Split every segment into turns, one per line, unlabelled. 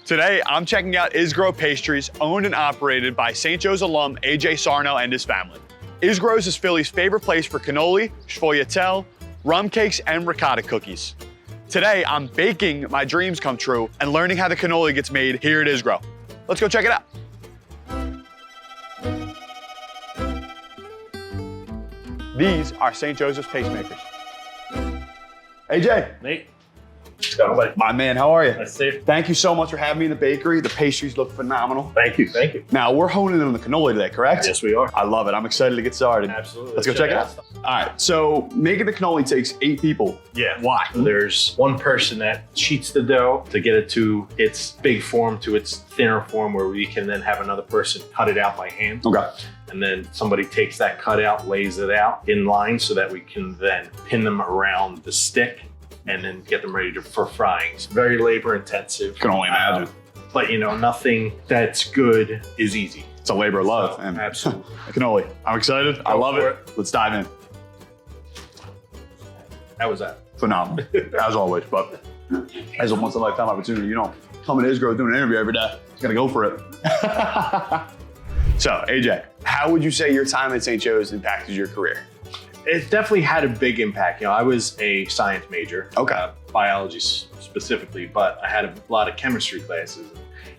Today, I'm checking out Isgro Pastries, owned and operated by St. Joe's alum AJ Sarno and his family. Isgro's is Philly's favorite place for cannoli, sfogliatelle, rum cakes, and ricotta cookies. Today, I'm baking my dreams come true and learning how the cannoli gets made here at Isgro. Let's go check it out. These are St. Joseph's Tastemakers. AJ.
Nate.
My man, how are you?
That's safe.
Thank you so much for having me in the bakery. The pastries look phenomenal.
Thank you, thank you.
Now, we're honing in on the cannoli today, correct?
Yes, we are.
I love it. I'm excited to get started.
Absolutely.
Let's go check it out. All right, so making the cannoli takes 8 people.
Yeah.
Why?
There's one person that sheets the dough to get it to its big form, to its thinner form, where we can then have another person cut it out by hand.
Okay.
And then somebody takes that cut out, lays it out in line so that we can then pin them around the stick and then get them ready for frying. It's very labor intensive.
Can only imagine.
But you know, nothing that's good is easy.
It's a labor of love.
So,
and
absolutely.
Cannoli. I'm excited. I love it. Let's dive in.
How was that?
Phenomenal, as always. But as a once in a lifetime opportunity, you don't come to Isgro doing an interview every day. You gotta go for it. So, AJ, how would you say your time at St. Joe's impacted your career?
It definitely had a big impact. You know, I was a science major,
Okay.
Biology specifically, but I had a lot of chemistry classes.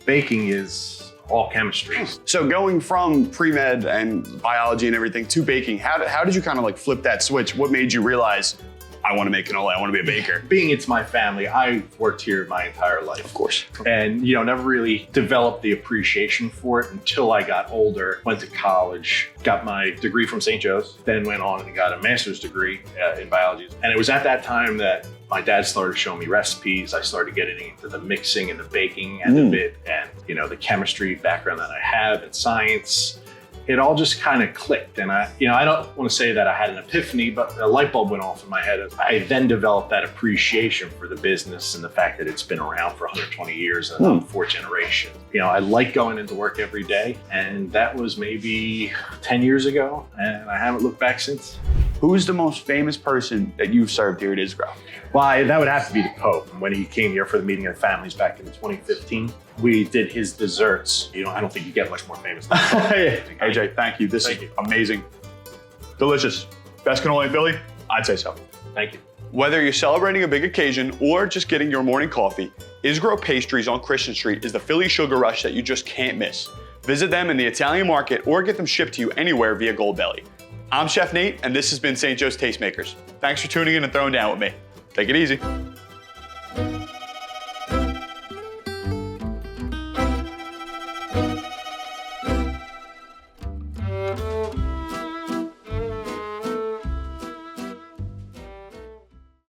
Baking is all chemistry.
So going from pre-med and biology and everything to baking, how did you kind of like flip that switch? What made you realize, I want to make cannoli, I want to be a baker?
Being it's my family, I've worked here my entire life.
Of course.
And, you know, never really developed the appreciation for it until I got older, went to college, got my degree from St. Joe's, then went on and got a master's degree in biology. And it was at that time that my dad started showing me recipes. I started getting into the mixing and the baking end of it, and, you know, the chemistry background that I have and science. It all just kind of clicked. And I don't want to say that I had an epiphany, but a light bulb went off in my head. I then developed that appreciation for the business and the fact that it's been around for 120 years and I'm 4th generation. You know, I like going into work every day, and that was maybe 10 years ago, and I haven't looked back since.
Who's the most famous person that you've served here at Isgro?
Well, that would have to be the Pope. When he came here for the meeting of the families back in 2015, we did his desserts. You know, I don't think you get much more famous than that.
AJ, thank you. This is amazing. Delicious. Best cannoli in Philly? I'd say so.
Thank you.
Whether you're celebrating a big occasion or just getting your morning coffee, Isgro Pastries on Christian Street is the Philly sugar rush that you just can't miss. Visit them in the Italian market or get them shipped to you anywhere via Goldbelly. I'm Chef Nate, and this has been St. Joe's Tastemakers. Thanks for tuning in and throwing down with me. Take it easy.